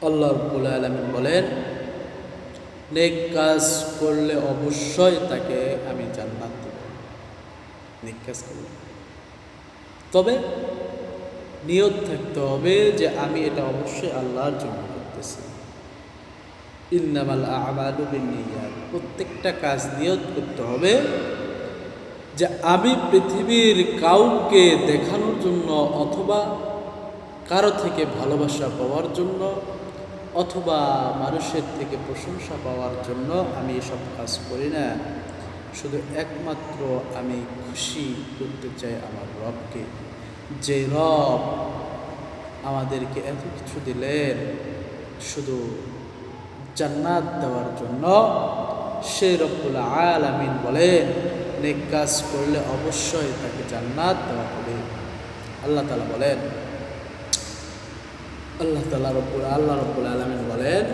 আল্লাহ রাব্বুল আলামিন বলেন, নেক কাজ করলে অবশ্যই তাকে আমি জান্নাত দেব। নেক কাজ করলে, তবে নিয়ত থাকতে হবে যে আমি এটা অবশ্যই আল্লাহর জন্য করতেছি। ইন্নামাল আ'মালু বিন্নিয়াত, প্রত্যেকটা কাজ নিয়ত করতে হবে যে আমি পৃথিবীর কাউকে দেখানোর জন্য অথবা কারো থেকে ভালোবাসা পাওয়ার জন্য অথবা মানুষের থেকে প্রশংসা পাওয়ার জন্য আমি এসব কাজ করি না। শুধু একমাত্র আমি খুশি করতে চাই আমার রবকে, যে রব আমাদেরকে এত কিছু দিলেন শুধু জান্নাত দেওয়ার জন্য। সে রব্বুল আলামিন বলেন, নেক কাজ করলে অবশ্যই তাকে জান্নাত দেওয়া হবে। আল্লাহ তাআলা বলেন, আল্লাহ রব্বুল আলামিন বলেন,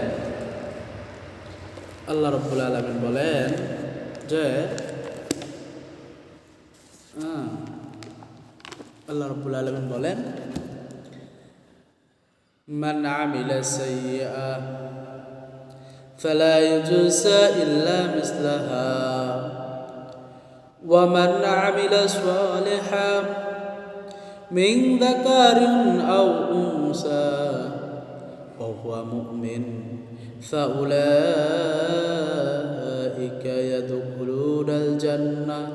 আল্লাহ রব্বুল আলামিন বলেন যে আল্লাহ রব্বুল আলামিন বলেন, মান আমিলা সাইয়্যা ফালা ইউজসা ইল্লা মিসলাহা ওয়া মান আমিলা সালিহান মিন যাকারিন আও উনসা ওয়া হুয়া মুমিন ফাউলাইকা ইয়াদখুলুনাল জান্নাহ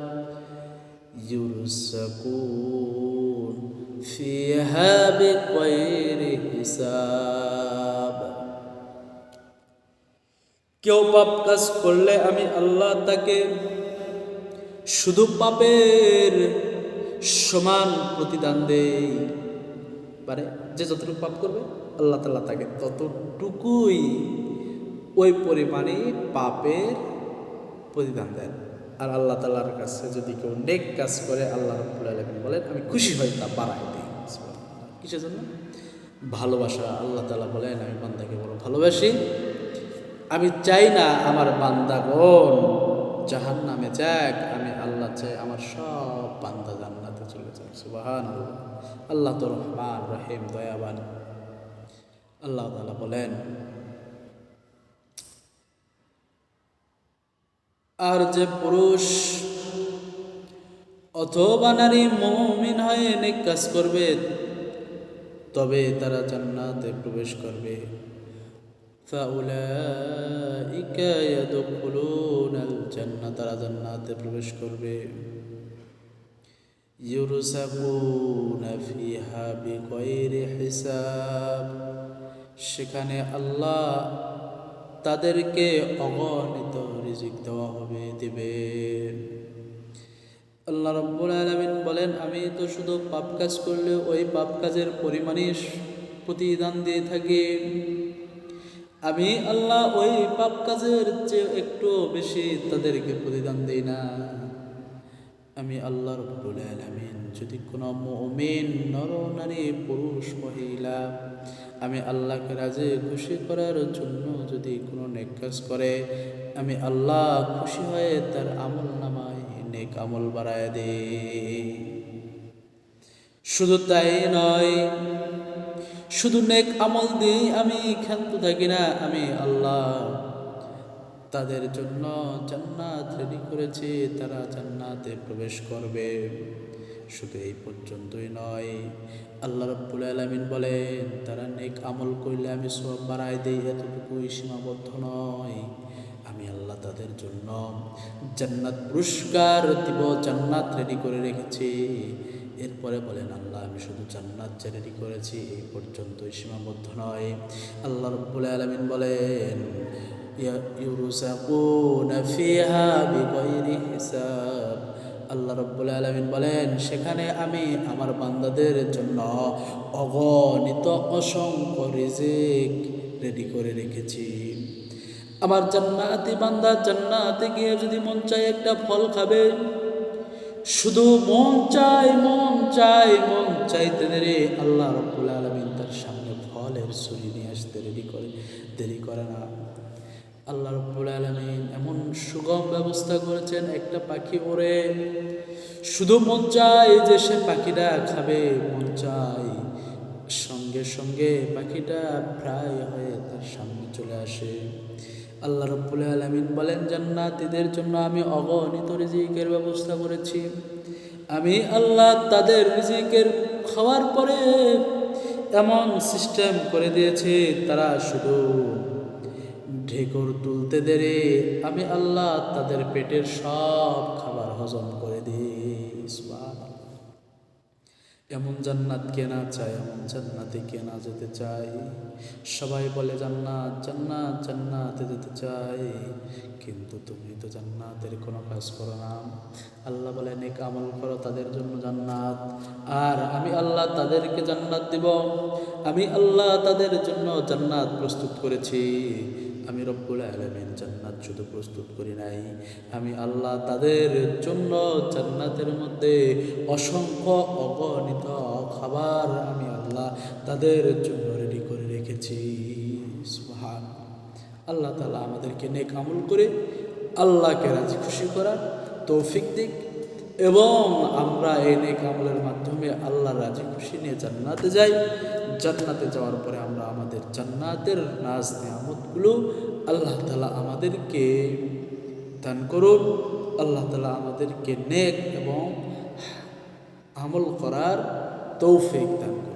ইউরযাকুন ফিহা বিগাইরি হিসাব। কেউ পাপ কাজ করলে আমি আল্লাহ তাকে শুধু পাপের সমান প্রতিদান দেই। মানে যে যতটুকু পাপ করবে আল্লাহ তাআলা তাকে ততটুকুই ওই পরিমাণে পাপের প্রতিদান দেন। আর আল্লাহ তাআলার কাছে যদি কেউ নেক কাজ করে, আল্লাহ রাব্বুল আলামিন বলেন আমি খুশি হই তা বাড়াই দিই। কিসের জন্য? ভালোবাসা। আল্লাহ তাআলা বলেন আমি বান্দাকে বড় ভালোবাসি, আমি চাই না আমার বান্দাগণ জাহান্নামে যাক, আমি আল্লাহ চাই আমার সব বান্দা জান্নাতে চলে যাক। সুবহানাল্লাহ। আল্লাহ তো রহমান রহিম, দয়াবান। আল্লাহ তাআলা বলেন, আর যে পুরুষ অথবা নারী মুমিন হয়ে নেক কাজ করবে তবে তারা জান্নাতে প্রবেশ করবে। ফাউলাইকা ইয়াদখুলুনাল জান্নাহ, তারা জান্নাতে প্রবেশ করবে। ইউরযাকুনা ফিহা বিগাইরি হিসাব, সেখানে আল্লাহ তাদেরকে অগণিত রিজিক দেওয়া হবে, দিবেন। আল্লাহ রাব্বুল আলামিন বলেন আমি তো শুধু পাপ কাজ করলে ওই পাপ কাজের পরিমাণই প্রতিদান দিয়ে থাকি। আমি আল্লাহ ওই পাপ কাজের চেয়ে একটু বেশি তাদেরকে প্রতিদান দিই না। আমি আল্লাহ রাব্বুল আলামিন যদি কোনো মুমিন নর নারী পুরুষ মহিলা আমি আল্লাহকে রাজি খুশি করার জন্য যদি কোনো নেক কাজ করে, আমি আল্লাহ খুশি হয়ে তার আমল নামায় নেক আমল বাড়ায় দেই। শুধু তাই নয়, শুধু নেক আমল দিয়ে আমি ক্ষান্ত থাকি না, আমি আল্লাহ তাদের জন্য জান্নাত রেডি করেছি, তারা জান্নাতে প্রবেশ করবে। শুধু এই পর্যন্তই নয়, আল্লাহ রাব্বুল আলামিন বলেন তারা নেক আমল করলে আমি সওয়াব বাড়াই দেই, এতটুকুই সীমাবদ্ধ নয়, আমি আল্লাহ তাদের জন্য জান্নাত পুরস্কার দিব, জান্নাত রেডি করে রেখেছি। এরপরে বলেন আল্লাহ আমি শুধু জান্নাত যে রেডি করেছি এই পর্যন্তই সীমাবদ্ধ নয়। আল্লাহ রাব্বুল আলামিন বলেন ইউরযাকুনা ফিহা বিগাইরি হিসাব, আল্লাহ রাব্বুল আলামিন বলেন সেখানে আমি আমার বান্দাদের জন্য অগণিত অসংখ্য রিজিক রেডি করে রেখেছি। আমার জান্নাতি বান্দা জান্নাতে গিয়ে যদি মন চায় একটা ফল খাবে, শুধু মন চাইতে দেরি আল্লাহ রাব্বুল আলামিন তার সামনে ফলের ছুরি নিয়ে আসতে দেরি করে না। আল্লাহ রাব্বুল আলামিন এমন সুগম ব্যবস্থা করেছেন, একটা পাখি ওড়ে, শুধু মন চায় যে সে পাখিটা খাবে, মন চায় সঙ্গে সঙ্গে সঙ্গে পাখিটা প্রায় হয়ে তার সামনে চলে আসে। আল্লাহ রাব্বুল আলামিন বলেন, জান্নাতীদের জন্য আমি অগণিত রিজিকের ব্যবস্থা করেছি। আমি আল্লাহ তাদের রিজিকের খাওয়ার পরে এমন সিস্টেম করে দিয়েছি, তারা শুধু ঢেকুর তুলতে দেরি, আমি আল্লাহ তাদের পেটের সব খাবার হজম করে দিই। সুবহানাল্লাহ। এমন জান্নাত কেনা চায়, এমন জান্নাতে কেনা যেতে চাই। সবাই বলে জান্নাত জান্নাত জান্নাতে যেতে চাই, কিন্তু তুমি তো জান্নাতের কোনো কাজ করো না। আল্লাহ বলে, নেক আমল করো, তাদের জন্য জান্নাত। আর আমি আল্লাহ তাদেরকে জান্নাত দিব। আমি আল্লাহ তাদের জন্য জান্নাত প্রস্তুত করেছি। আমি রব্বুল আলামিন জান্নাত শুধু প্রস্তুত করি নাই, আমি আল্লাহ তাদের জন্য জান্নাতের মধ্যে অসংখ্য অগণিত খাবার আমি আল্লাহ তাদের জন্য রেডি করে রেখেছি। সুবহান আল্লাহ তাআলা আমাদেরকে নেক আমল করে আল্লাহকে রাজি খুশি করার তৌফিক দিক, এবং আমরা এই নেক আমলের মাধ্যমে আল্লাহর রাজি খুশি নিয়ে জান্নাতে যাই। জান্নাতে যাওয়ার পরে আমরা আমাদের জান্নাতের নাজ নিয়ামতগুলো আল্লাহ তাআলা আমাদেরকে দান করুন। আল্লাহ তাআলা আমাদেরকে নেক এবং আমল করার তৌফিক দান করুন।